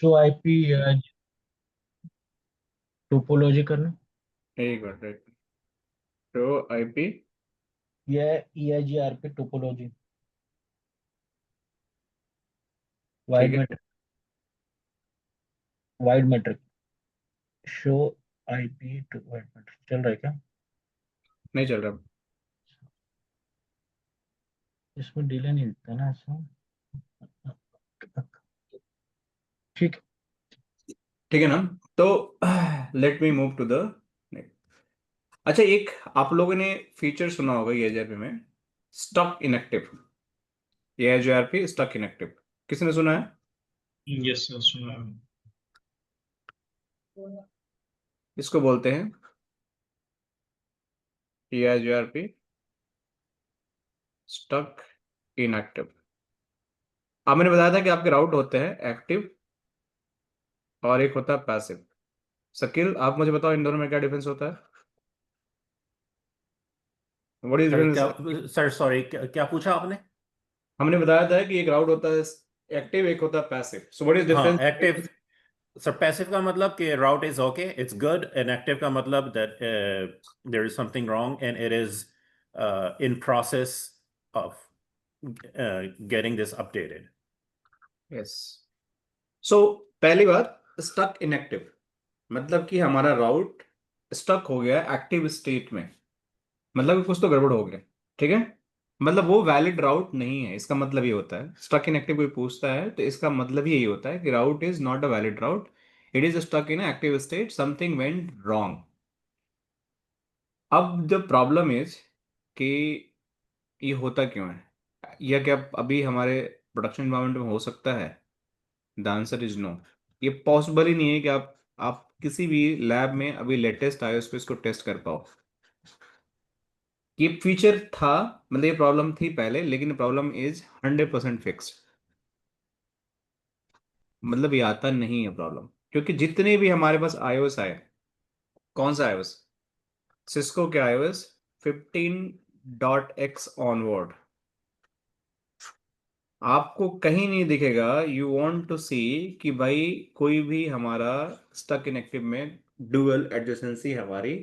Show IP topology करना। एक minute एक। तो आईपी। ये EIGRP टोपोलॉजी, ठीक वाइड है। Metric, wide metric. Show IP to wide metric चल रहा है क्या? नहीं चल रहा। इसमें डिले नहीं दिखता ना ऐसा। ठीक है। ठीक है ना। तो let me move to the. अच्छा, एक आप लोगों ने फीचर सुना होगा ये एजेआरपी में, स्टक इनएक्टिव। ये एजेआरपी स्टक इनएक्टिव, किसने सुना है? यस सर, सुना है। इसको बोलते हैं ये एजेआरपी स्टक इनएक्टिव। अब मैंने बताया था कि आपके राउट होते हैं एक्टिव और एक होता है पैसिव। शकील, आप मुझे बताओ इन दोनों में क्या डिफरेंस होता है? What is sir difference? क्या? सर सॉरी, क्या पूछा आपने? हमने बताया था कि एक राउट होता है एक्टिव, एक होता है पैसिव। सो व्हाट इज हाँ, डिफरेंस? एक्टिव। सर पैसिव का मतलब कि route is okay, it's good, and active का मतलब that there is something wrong and it is in process of getting this updated. Yes. So पहली बात, stuck inactive मतलब कि हमारा राउट स्टक हो गया एक्टिव स्टेट में। मतलब कि कुछ तो गड़बड़ हो गया। ठीक है। मतलब वो वैलिड राउट नहीं है, इसका मतलब ये होता है। स्टक इनएक्टिव कोई पूछता है तो इसका मतलब ही यही होता है कि route is not a valid route, it is stuck in active state, something went wrong. अब द प्रॉब्लम इज कि ये होता क्यों है, या क्या अभी हमारे प्रोडक्शन इन्वायरमेंट में हो सकता है? The answer is no. ये पॉसिबल ही नहीं है कि आप किसी भी लैब में अभी लेटेस्ट iOS पे इसको टेस्ट कर पाओ। ये फीचर था, मतलब ये प्रॉब्लम थी पहले, लेकिन प्रॉब्लम इज 100% फिक्स्ड। मतलब ये आता नहीं है प्रॉब्लम, क्योंकि जितने भी हमारे पास iOS आए, कौन सा iOS? सिस्को के iOS 15.x ऑनवर्ड, आपको कहीं नहीं दिखेगा यू वांट टू सी कि भाई कोई भी हमारा स्टक इन एक्टिव में डुअल एडजेसेंसी हमारी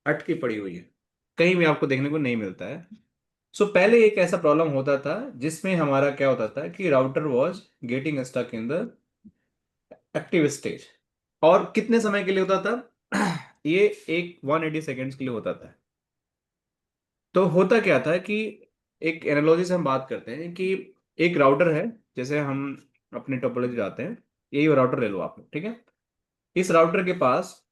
अटकी पड़ी हुई है, कहीं भी आपको देखने को नहीं मिलता है। सो पहले एक ऐसा प्रॉब्लम होता था जिसमें हमारा क्या होता था कि router was getting stuck in the active stage. और कितने समय के लिए होता था? ये एक 180 सेकेंड्स के लिए होता था। तो होता क्या था कि एक एनालॉजी से हम बात करते हैं कि एक राउटर है, जैसे हम अपने टोपोलॉजी जाते हैं, यही राउटर ले लो आप, ठीक है। इस राउटर के पास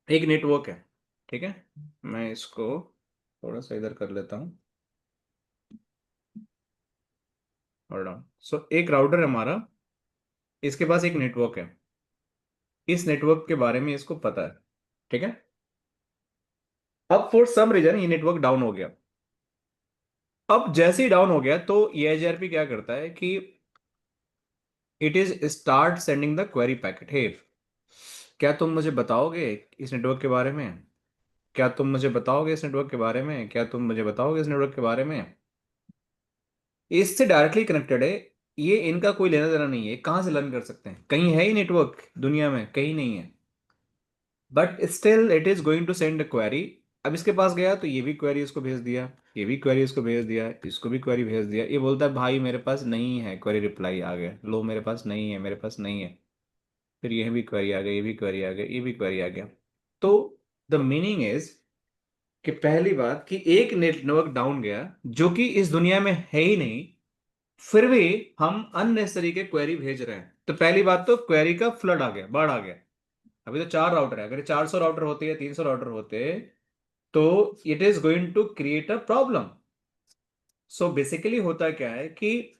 एक नेटवर्क है, ठीक है। मैं इसको थोड़ा सा इधर कर लेता हूँ, होल्ड ऑन। सो एक राउटर है हमारा, इसके पास एक नेटवर्क है, इस नेटवर्क के बारे में इसको पता है, ठीक है। अब फॉर सम रीजन ये नेटवर्क डाउन हो गया। अब जैसे ही डाउन हो गया तो ये एचआरपी क्या करता है कि it is start sending the query packet. हे, क्या तुम मुझे बताओगे इस नेटवर्क के बारे में? क्या तुम मुझे बताओगे इस नेटवर्क के बारे में? क्या तुम मुझे बताओगे इस नेटवर्क के बारे में? इससे डायरेक्टली कनेक्टेड है। ये इनका कोई लेना देना नहीं है, कहाँ से लर्न कर सकते हैं? कहीं है ही नेटवर्क दुनिया में? कहीं नहीं है। But still it is going to send a query. अब इसके पास गया तो ये भी क्वेरी इसको भेज दिया, ये भी क्वेरी इसको भेज दिया, इसको भी क्वेरी भेज दिया। ये बोलता है भाई मेरे पास नहीं है क्वेरी, रिप्लाई आ गया, लो मेरे पास नहीं है, मेरे पास नहीं है। फिर ये भी क्वेरी आ गया, ये भी क्वेरी आ गया, ये भी क्वेरी आ गया। तो द मीनिंग इज कि पहली बात कि एक नेटवर्क डाउन गया जो कि इस दुनिया में है ही नहीं, फिर भी हम अननेसेसरी के क्वेरी भेज रहे हैं। तो पहली बात तो क्वेरी का फ्लड आ गया, बाढ़ आ गया। अभी तो 4 राउटर है, अगर 400 राउटर होते या 300 राउटर होते तो it is going to create a problem. So basically होता क्या है कि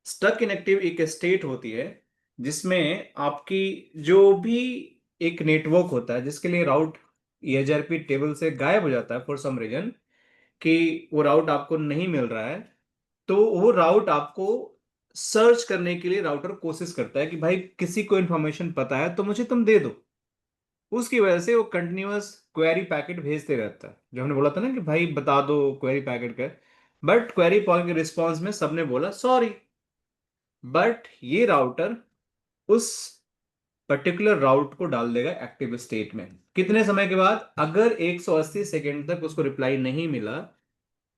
स्टक इनएक्टिव एक स्टेट होती है जिसमें आपकी जो भी एक नेटवर्क होता है जिसके लिए राउट EHRP टेबल से गायब हो जाता है फॉर सम रीजन, कि वो राउट आपको नहीं मिल रहा है, तो वो राउट आपको सर्च करने के लिए राउटर कोशिश करता है कि भाई किसी को इन्फॉर्मेशन पता है तो मुझे तुम दे दो। उसकी वजह से वो कंटिन्यूअस क्वेरी पैकेट भेजते रहता है, जो हमने बोला था ना कि भाई बता दो क्वेरी पैकेट का। बट क्वेरी पैकेट के रिस्पॉन्स में सबने बोला सॉरी। बट ये राउटर उस पर्टिकुलर राउट को डाल देगा एक्टिव स्टेट में। कितने समय के बाद? अगर 180 सेकेंड तक उसको रिप्लाई नहीं मिला,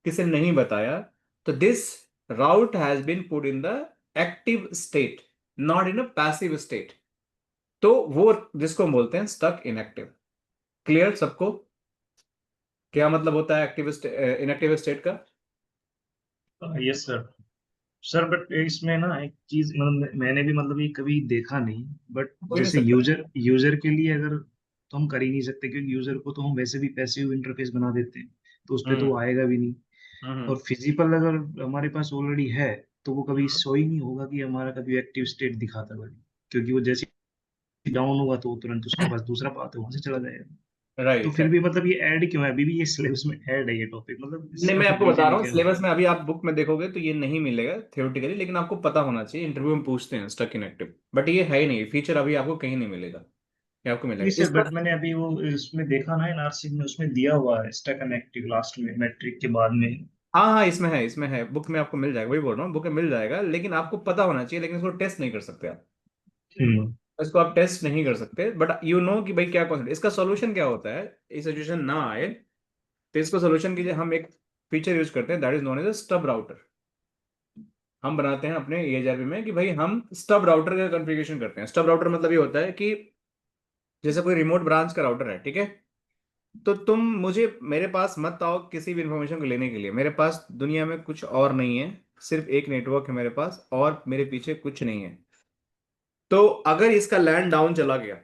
किसी ने नहीं बताया, तो this route has been put in the active state, not in a passive state. तो वो जिसको हम बोलते हैं स्टक इनएक्टिव। क्लियर सबको? क्या मतलब होता है एक्टिव इनएक्टिव स्टेट का? Yes sir. सर बट इसमें ना एक चीज, मतलब मैंने भी मतलब ये कभी देखा नहीं, बट हो ही नहीं जैसे सकता। यूजर यूजर के लिए अगर, तो हम कर ही नहीं सकते, क्योंकि यूजर को तो हम वैसे भी पैसिव इंटरफेस बना देते हैं, तो उस पे तो वो हम्म आएगा भी नहीं। हम्म और फिजिकल अगर हमारे पास ऑलरेडी है, तो वो कभी हम्म। शो ही नहीं होगा कि हमारा कभी एक्टिव स्टेट दिखाता है, क्योंकि वो जैसे डाउन होगा तो वो तुरंत उसके पास दूसरा पाथ है, वहां से चला जाएगा। तो राइट फिर भी राइट। मतलब ये ऐड क्यों है अभी भी? ये सिलेबस में ऐड है ये टॉपिक, मतलब नहीं, इसका मैं फिर आपको बता रीजन रहा हूँ, क्या सिलेबस होगा? में अभी आप बुक में देखोगे तो ये नहीं मिलेगा थियोरेटिकली, लेकिन आपको पता होना चाहिए, इंटरव्यू में पूछते हैं स्टक इनएक्टिव, बट ये है ही नहीं फीचर, अभी आपको कहीं नहीं मिलेगा। ये आपको नहीं मिलेगा सर, इसका। बट मैंने अभी वो इसमें देखा ना, एनआरसी में उसमें दिया हुआ है स्टैक कनेक्टिव लास्ट में, मैट्रिक के बाद में। हाँ हाँ, इसमें है, इसमें है, बुक में आपको मिल जाएगा, वही बोल रहा हूँ, बुक में मिल जाएगा, लेकिन आपको पता होना चाहिए, लेकिन इसको टेस्ट नहीं कर सकते आप। हम्म। इसको आप टेस्ट नहीं कर सकते, बट यू नो कि भाई क्या कॉन्सेप्ट, इसका सॉल्यूशन क्या होता है, ये सिचुएशन ना आए, तो इसको सोल्यूशन के लिए हम एक फीचर यूज करते हैं, that is known as stub router. हम बनाते हैं अपने EHRP में कि भाई हम स्टब राउटर का कॉन्फ़िगरेशन करते हैं। स्टब राउटर मतलब ये होता है कि जैसे कोई रिमोट ब्रांच का राउटर है, ठीक है, तो तुम मुझे, मेरे पास मत आओ किसी भी इंफॉर्मेशन को लेने के लिए, मेरे पास दुनिया में कुछ और नहीं है, सिर्फ एक नेटवर्क है मेरे पास और मेरे पीछे कुछ नहीं है। तो अगर इसका लैंड डाउन चला गया,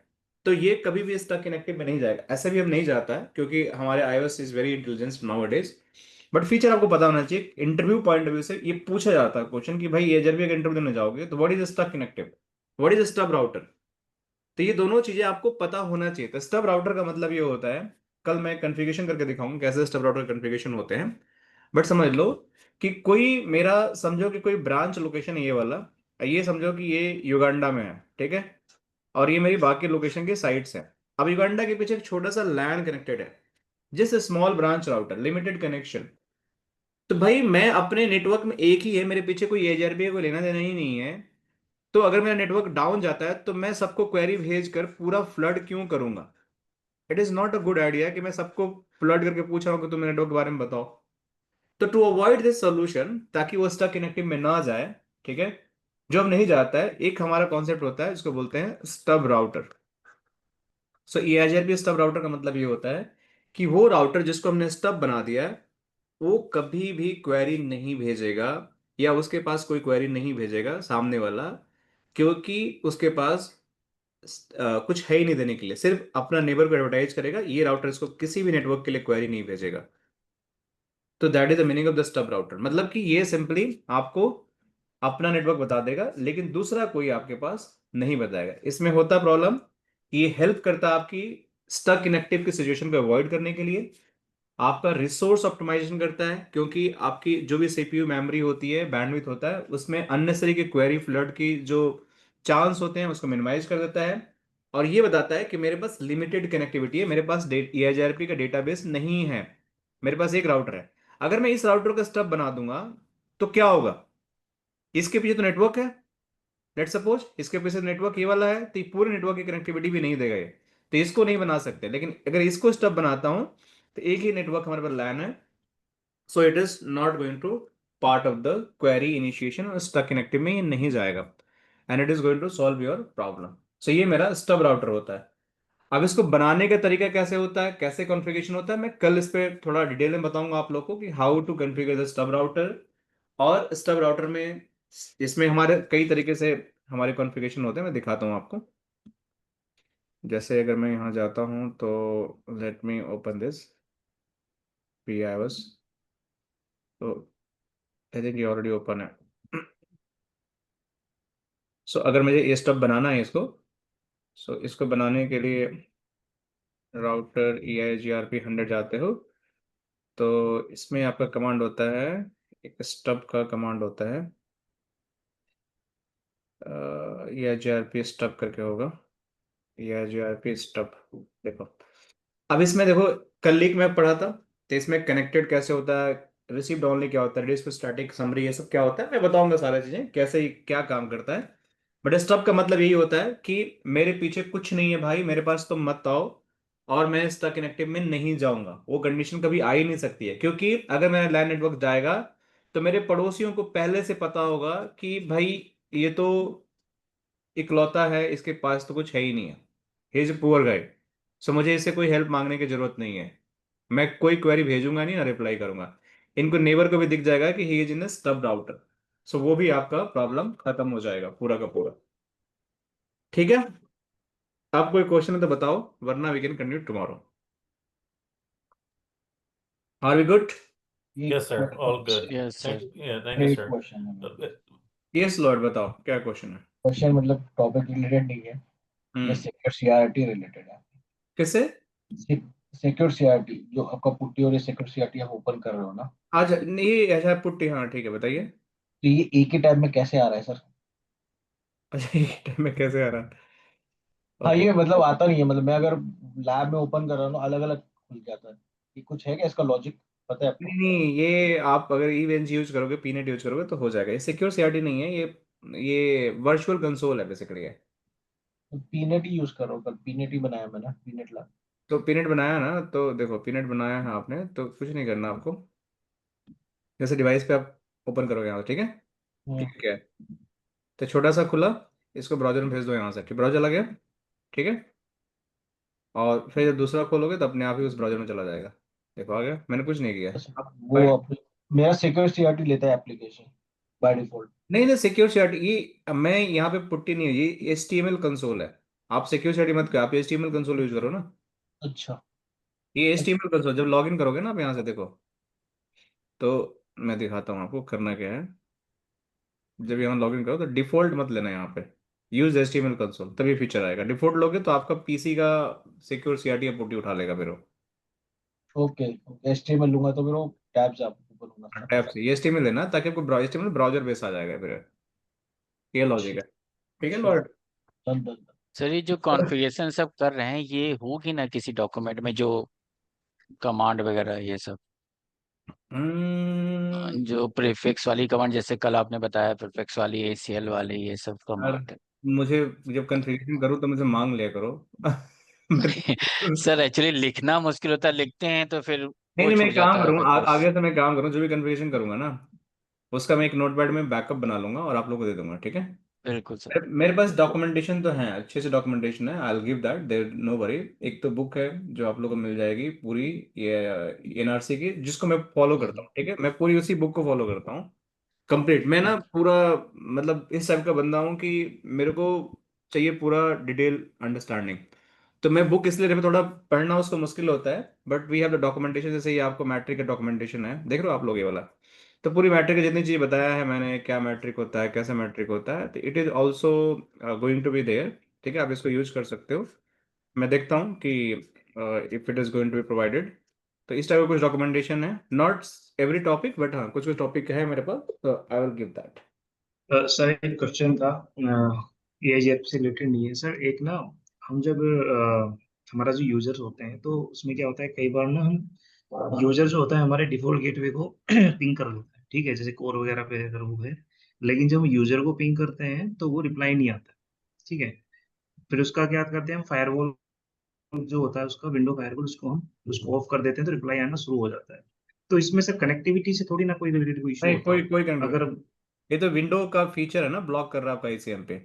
तो ये कभी भी स्टक इनएक्टिव में नहीं जाएगा, ऐसे भी हम नहीं जाता है, क्योंकि हमारे iOS is very intelligent now days. But feature आपको पता होना चाहिए, इंटरव्यू पॉइंट ऑफ व्यू से ये पूछा जाता है क्वेश्चन कि भाई ये जब भी अगर इंटरव्यू देने जाओगे तो what is stuck in active, what is stub router. तो ये दोनों चीजें आपको पता होना चाहिए। तो स्टब राउटर का मतलब ये होता है, कल मैं कॉन्फ़िगरेशन करके दिखाऊंगा कैसे स्टब राउटर कॉन्फ़िगरेशन होते हैं। बट समझ लो कि कोई मेरा, समझो कि कोई ब्रांच लोकेशन है ये वाला, ये समझो कि ये युगांडा में है, ठीक है, और ये मेरी बाकी लोकेशन की साइट्स हैं। अब युगांडा के पीछे एक छोटा सा लैंड कनेक्टेड है, जिस small branch router, limited connection. तो भाई मैं अपने नेटवर्क में एक ही है, मेरे पीछे कोई एजेआरपी कोई लेना देना ही नहीं है। तो अगर मेरा नेटवर्क डाउन जाता है तो मैं सबको क्वेरी भेज कर पूरा फ्लड क्यों करूंगा? It is not a good idea कि मैं सबको फ्लड करके पूछ रहा हूँ कि तुम नेटवर्क के बारे में बताओ। तो टू अवॉइड दिस सोल्यूशन, ताकि वो स्टक इनएक्टिव में ना जाए, ठीक है, जो अब नहीं जाता है, एक हमारा कॉन्सेप्ट होता है, इसको बोलते हैं स्टब राउटर। सो EIGRP स्टब राउटर का मतलब ये होता है कि वो राउटर जिसको हमने स्टब बना दिया है, वो कभी भी क्वेरी नहीं भेजेगा, या उसके पास कोई क्वेरी नहीं भेजेगा सामने वाला, क्योंकि उसके पास कुछ है ही नहीं देने के लिए, सिर्फ अपना नेबर को एडवर्टाइज करेगा, ये राउटर इसको किसी भी नेटवर्क के लिए क्वेरी नहीं भेजेगा। तो that is the meaning of the stub router, मतलब कि ये सिंपली आपको अपना नेटवर्क बता देगा, लेकिन दूसरा कोई आपके पास नहीं बताएगा। इसमें होता प्रॉब्लम, ये हेल्प करता है आपकी स्टक इनएक्टिव की सिचुएशन को अवॉइड करने के लिए, आपका रिसोर्स ऑप्टिमाइजेशन करता है, क्योंकि आपकी जो भी CPU मेमोरी होती है, बैंडविड्थ होता है, उसमें अननेसरी की क्वेरी फ्लड की जो चांस होते हैं उसको मिनिमाइज कर देता है। और ये बताता है कि मेरे पास लिमिटेड कनेक्टिविटी है, मेरे पास EIGRP का डेटाबेस नहीं है, मेरे पास एक राउटर है। अगर मैं इस राउटर का स्टब बना दूंगा तो क्या होगा? इसके पीछे तो नेटवर्क है, लेट सपोज इसके पीछे नेटवर्क ये वाला है, तो ये पूरे नेटवर्क की कनेक्टिविटी भी नहीं देगा ये, तो इसको नहीं बना सकते। लेकिन अगर इसको स्टब बनाता हूं, तो एक ही नेटवर्क हमारे पास लैन है, so it is not going to part of the query initiation, और स्टक कनेक्टिव में ये नहीं जाएगा, and it is going to solve your problem. So ये मेरा स्टब राउटर होता है। अब इसको बनाने का तरीका कैसे होता है, कैसे कॉन्फ़िगरेशन होता है, मैं कल इस पे थोड़ा डिटेल में बताऊंगा आप लोगों को कि how to configure the stub router. और स्टब राउटर में, इसमें हमारे कई तरीके से हमारे कॉन्फ़िगरेशन होते हैं, मैं दिखाता हूँ आपको। जैसे अगर मैं यहाँ जाता हूँ तो let me open this PIOS, तो आई थिंक ये ऑलरेडी ओपन है। सो अगर मुझे ये स्टब बनाना है इसको, सो इसको बनाने के लिए राउटर EIGRP 100 जाते हो, तो इसमें आपका कमांड होता है, एक स्टब का कमांड होता है, EIGRP स्टब करके होगा, EIGRP स्टब। देखो, अब इसमें देखो, कल लीक में पढ़ा था, तो इसमें कनेक्टेड कैसे होता है, रिसीव्ड ओनली क्या होता है, डिस्क स्टैटिक समरी, ये सब क्या होता है, मैं बताऊंगा सारी चीजें कैसे क्या काम करता है। बट स्टॉप का मतलब यही होता है कि मेरे पीछे कुछ नहीं है भाई, मेरे पास तुम मत आओ, और मैं स्टक इनएक्टिव में नहीं जाऊंगा। वो कंडीशन कभी आ ही नहीं सकती है, क्योंकि अगर मेरा लैन नेटवर्क जाएगा तो मेरे पड़ोसियों को पहले से पता होगा कि भाई ये तो इकलौता है, इसके पास तो कुछ है ही नहीं है, ही इज पुअर गाइड, सो मुझे इससे कोई हेल्प मांगने की जरूरत नहीं है। मैं कोई क्वेरी भेजूंगा नहीं ना रिप्लाई करूंगा। इनको नेबर को भी दिख जाएगा कि ही इज इन स्टब्ड राउटर, सो वो भी आपका प्रॉब्लम खत्म हो जाएगा पूरा का पूरा। ठीक है, आप कोई क्वेश्चन है तो बताओ, वरना we can continue tomorrow. Are we good? Yes, sir. All good. Yes sir. Thank you, एक sir. क्वेश्चन है मेरा। यस लॉर्ड, बताओ क्या क्वेश्चन है। क्वेश्चन मतलब टॉपिक रिलेटेड नहीं है, ये सिक्योर सीआरटी रिलेटेड है। किससे? सिक्योर सीआरटी जो आपका पुट्टी और ये सिक्योर सीआरटी आप ओपन कर रहे हो ना, आज ये ऐसा पुट्टी, हाँ ठीक है बताइए। तो ये एक ही टाइम में कैसे आ रहा है सर? अच्छा ये टाइम में कैसे आ रहा है? हाँ, ओके। ये मतलब आता नहीं है, मतलब मैं अगर लैब में ओपन कर रहा हूँ अलग अलग खुल जाता है, ये कुछ है क्या इसका लॉजिक, पता है नहीं आपको? नहीं, ये आप अगर इवेंट यूज करोगे, पीनेट यूज करोगे तो हो जाएगा। ये सिक्योर सीआरटी नहीं है, ये वर्चुअल कंसोल है बेसिकली है। तो पीनेट ही यूज कर रहा हूँ, कल पीनेट ही बनाया मैंने, पीनेट लैब। तो पीनेट बनाया ना, तो देखो पीनेट बनाया है आपने तो कुछ नहीं करना आपको। जैसे डिवाइस पे आप ओपन करोगे यहाँ से, ठीक है, ठीक है, तो छोटा सा खुला, इसको ब्राउजर में भेज दो यहाँ से, ठीक, ब्राउजर लगे, ठीक है, और फिर जब दूसरा खोलोगे तो अपने आप ही उस ब्राउजर में चला जाएगा। देखो आ गया, मैंने कुछ नहीं किया। बस अब वो मेरा सिक्योर सीआरटी लेता है एप्लीकेशन बाय डिफॉल्ट। नहीं नहीं, सिक्योर शर्ट ये मैं यहाँ पे पुट्टी नहीं है, ये HTML कंसोल है। आप सिक्योर शर्ट मत करो, आप HTML कंसोल यूज करो ना। अच्छा। ये HTML कंसोल जब लॉगिन करोगे ना आप यहाँ से देखो, तो मैं दिखाता हूँ आपको करना क्या है। जब यहाँ लॉगिन करो तो डिफॉल्ट मत लेना यहाँ पे, यूज HTML कंसोल, तभी फीचर आएगा। डिफॉल्ट लोगे तो आपका पीसी का सिक्योर सीआरटी या पुट्टी उठा लेगा फिर वो। ओके ओके, एचटीएमएल लूंगा तो फिर वो टैब्स आप ओपन होना स्टार्ट हो टैब से ये HTML लेना ताकि आपको HTML ब्राउजर बेस आ जाएगा फिर, ये लॉजिक जाएगा। है। ठीक है ठीक, लॉर्ड। Done done. सर ये जो कॉन्फ़िगरेशन सब कर रहे हैं ये होगी ना किसी डॉक्यूमेंट में, जो कमांड वगैरह ये सब, हम्म, जो प्रीफिक्स वाली कमांड, जैसे कल आपने बताया प्रीफिक्स वाली, ACL वाली, ये सब यार कमांड। मुझे जब कन्फिग्रेशन करूँ तो मुझे मांग लिया करो। मैं सर एक्चुअली लिखना मुश्किल होता है, लिखते हैं तो फिर नहीं वो नहीं, मैं छूट एक काम जाता है, फिर करूंगा, बस। आगे से मैं काम करूँ, जो भी कन्फिग्रेशन करूंगा ना उसका मैं एक नोटपैड में बैकअप बना लूंगा और आप लोगों को दे दूंगा, ठीक है। बिल्कुल सर। मेरे पास डॉक्यूमेंटेशन तो है, अच्छे से डॉक्यूमेंटेशन है, I will give that, there no worry. एक तो बुक है जो आप लोगों को मिल जाएगी पूरी, ये NRC की, जिसको मैं फॉलो करता हूँ, ठीक है, मैं पूरी उसी बुक को फॉलो करता हूँ कंप्लीट। मैं ना पूरा मतलब इस टाइप का बंदा हूँ कि मेरे को चाहिए पूरा डिटेल अंडरस्टैंडिंग। तो मैं बुक इसलिए जब थोड़ा पढ़ना उसको मुश्किल होता है, but we have the documentation. जैसे ये आपको मैट्रिक का डॉक्यूमेंटेशन है, देख रहे हो आप लोग ये वाला, तो पूरी मैट्रिक की जितनी चीज़ बताया है मैंने, क्या मैट्रिक होता है, कैसे मैट्रिक होता है, तो it is also going to be there. ठीक है, आप इसको यूज कर सकते हो। मैं देखता हूँ कि if it is going to be provided, तो इस टाइप का कुछ डॉक्यूमेंटेशन है, नॉट एवरी टॉपिक बट हाँ कुछ कुछ टॉपिक है मेरे पास, तो आई विल गिव दैट। सर एक क्वेश्चन था, ये ऐप से रिलेटेड नहीं है सर। एक ना, हम जब हमारा जो यूजर्स होते हैं तो उसमें क्या होता है, कई बार ना हम यूजर जो होता है हमारे डिफॉल्ट गेटवे को पिंग कर लेता है, ठीक है, जैसे कोर वगैरह पे अगर वो है। लेकिन जब हम यूजर को पिंग करते हैं तो वो रिप्लाई नहीं आता, ठीक है। फिर उसका क्या करते हैं हम, फायरवॉल जो होता है उसका, विंडो फायरवॉल, उसको ऑफ कर देते हैं तो रिप्लाई आना शुरू हो जाता है। तो इसमें सर कनेक्टिविटी से थोड़ी ना कोई रिलेटेड कोई इशू नहीं, होता कोई हो? कोई अगर, कनेक्टिविटी, ये तो विंडो का फीचर है ना, ब्लॉक कर रहा है आपका ICM पे,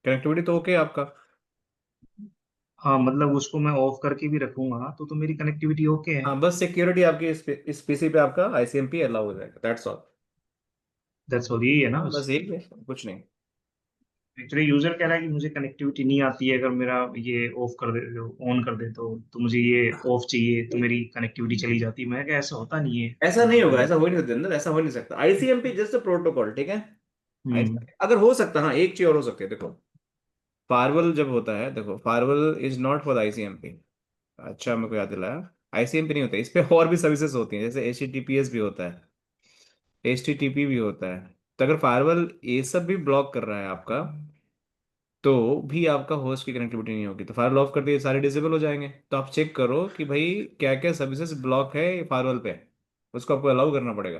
कनेक्टिविटी तो ओके है आपका। हाँ मतलब उसको मैं ऑफ करके भी रखूंगा तो मेरी कनेक्टिविटी ओके है? हाँ बस सिक्योरिटी आपकी इस पीसी पे आपका ICMP अलाउ हो जाएगा, दैट्स ऑल। दैट्स ऑल, यही है ना हाँ बस? बस एक है, कुछ नहीं। एक्चुअली यूजर कह रहा है कि मुझे कनेक्टिविटी नहीं आती है, अगर मेरा ये ऑफ कर दे, ऑन कर दे तो मुझे ये ऑफ चाहिए तो मेरी कनेक्टिविटी चली जाती है। मैं क्या, ऐसा होता नहीं है? ऐसा नहीं होगा, ऐसा हो ही नहीं सकता अंदर, ऐसा हो नहीं सकता। ICMP जस्ट प्रोटोकॉल, ठीक है। हम्म। अगर हो सकता, हाँ एक चीज और हो सकती है, देखो फायरवॉल जब होता है, देखो firewall is not for ICMP। अच्छा मेरे को याद दिलाया, ICMP नहीं होता इस पे, और भी सर्विसेज होती हैं, जैसे HTTPS भी होता है, HTTP भी होता है। तो अगर फायरवॉल ये सब भी ब्लॉक कर रहा है आपका, तो भी आपका होस्ट की कनेक्टिविटी नहीं होगी, तो फायरवॉल ऑफ कर दिए सारे डिसेबल हो जाएंगे। तो आप चेक करो कि भाई क्या क्या सर्विसेज ब्लॉक है फायरवॉल पे, उसको आपको अलाउ करना पड़ेगा,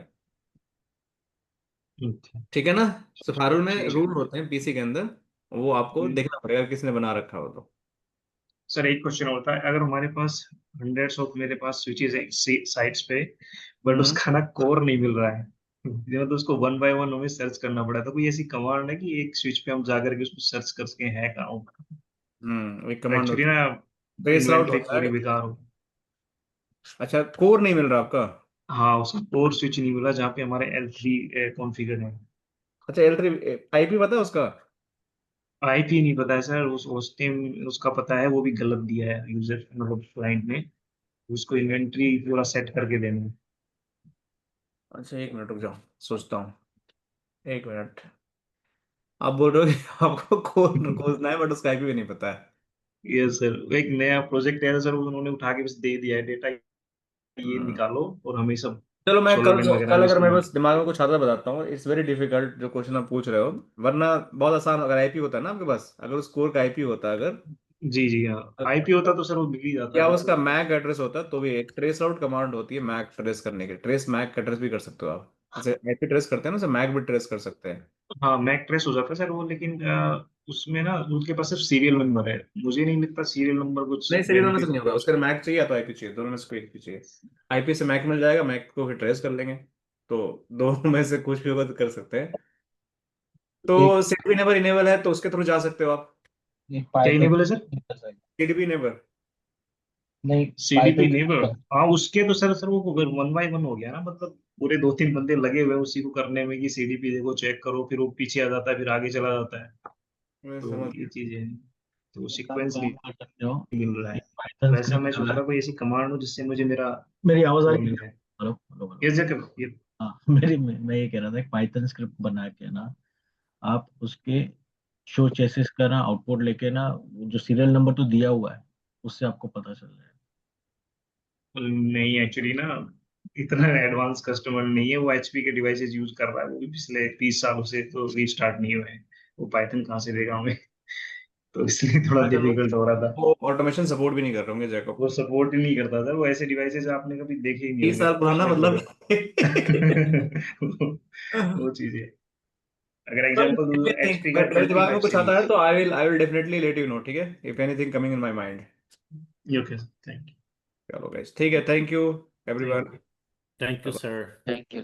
ठीक है। ठीक है ना। तो फायरवॉल में ठीक है। रूल होते हैं पीसी के अंदर, वो आपको हम्म। देखना पड़ेगा किसने बना रखा हो तो। सर एक क्वेश्चन होता है, अगर हमारे पास हंड्रेड्स ऑफ मेरे पास स्विचेस है साइट्स पे, बट हम्म। उसका ना कोर नहीं मिल रहा है, मतलब उसको वन बाय वन हमें सर्च करना पड़ा, तो कोई ऐसी कमांड है कि एक स्विच पे हम जा करके उसको सर्च करके है कहाँ, एक कमांड एक्चुअली होता ना है, ट्रेस आउट इन्वेंटरी होता पूरी है। बेकार हो। अच्छा, कोर नहीं मिल रहा आपका। हाँ, उसका कोर स्विच नहीं मिला जहाँ पे हमारे L3 कॉन्फ़िगर है। अच्छा, L3 आईपी पता है उसका। आईपी नहीं पता है सर, उस होस्टिंग उसका पता है, वो भी गलत दिया है यूजर, मतलब क्लाइंट ने। उसको इन्वेंटरी पूरा सेट करके देना है। अच्छा, एक मिनट रुक जाओ, सोचता हूँ। एक मिनट। आप बोल रहे हो कि आपको कोर खोजना है बट उसका आईपी भी नहीं पता है। ये सर एक नया प्रोजेक्ट है सर, उन्होंने उठा के बस दे दिया है डेटा, ये हम्म। निकालो और हमें सब चलो, मैं कल सोलोरिन वगैरह कल में अगर इसको मेरे पास दिमाग में कुछ आता है बताता हूँ। इट्स वेरी डिफिकल्ट जो क्वेश्चन आप पूछ रहे हो। वरना बहुत आसान, अगर आईपी होता है ना आपके पास, अगर उस कोर का आईपी होता अगर, जी जी हाँ, आईपी होता तो सर वो बिक ही जाता या है उसका बिल्कुल। मैक एड्रेस होता, तो भी एक ट्रेस आउट कमांड होती है मैक ट्रेस करने के। ट्रेस मैक एड्रेस भी कर सकते हो आप, जैसे आईपी ट्रेस करते हैं ना, उसे मैक भी ट्रेस कर सकते हैं। हाँ मैक ट्रेस हो जाता है सर वो, लेकिन उसमें ना उनके पास सिर्फ सीरियल नंबर है, मुझे नहीं लगता सीरियल नंबर कुछ नहीं, सीरियल नंबर से बेनिफिट नहीं होगा, होगा उसके उसका। मैक चाहिए या तो आईपी चाहिए, दोनों में से कोई एक भी चाहिए। आईपी से मैक मिल जाएगा, मैक को फिर ट्रेस कर लेंगे। तो दोनों में से कुछ भी होगा तो कर सकते हैं। तो एक सीडीपी नेबर इनेबल है तो उसके थ्रू जा सकते हो आप। एक क्या पाइथन इनेबल है सर? CDP neighbour. नहीं, सीडीपी पाइथन नेबर। हाँ उसके तो सर वो वन बाय वन हो गया ना, मतलब पूरे दो तीन बंदे लगे हुए हैं उसी को करने में कि सीडीपी देखो चेक करो, फिर वो पीछे आ जाता है, फिर आगे चला जाता है। मैं तो समझ ये चीजें हैं, तो आप सीक्वेंस काम नहीं कर सकते हो, मिल रहा है। पाइथन वैसा मैं स्क्रिप्ट सोच बना रहा कोई ऐसी कमांड हो जिससे मुझे मेरा मेरी आवाज आ वो रही मिल है? जाए। Hello hello hello. ये जगह ये हाँ मैं ये कह रहा था एक पाइथन स्क्रिप्ट बना के ना, आप उसके शो चेसिस का ना आउटपुट लेके ना, वो जो सीरियल नंबर तो दिया हुआ है उससे आपको पता चल जाएगा। नहीं एक्चुअली ना, इतना एडवांस कस्टमर नहीं है, वो एचपी के डिवाइसेस यूज कर रहा है, वो भी पिछले 30 सालों से, तो रीस्टार्ट नहीं हुए हैं। वो पाइथन कहाँ से देगा हमें, तो इसलिए थोड़ा अगर डिफिकल्ट हो रहा था। वो ऑटोमेशन सपोर्ट भी नहीं कर रहे होंगे जैकब। वो सपोर्ट ही नहीं करता था, वो ऐसे डिवाइसेस आपने कभी देखे ही नहीं 30 होंगे साल पुराना पिछले मतलब। पूरे। वो चीज है। अगर चल, एग्जांपल दूं, एचपी का मेरे एचपी दिमाग में फाइव कुछ आता है सीरीज। तो I will definitely let you know, ठीक है, if anything coming in my mind. Okay, thank चलो गाइस, ठीक है, thank you you. Everyone. Thank you, sir. Thank you.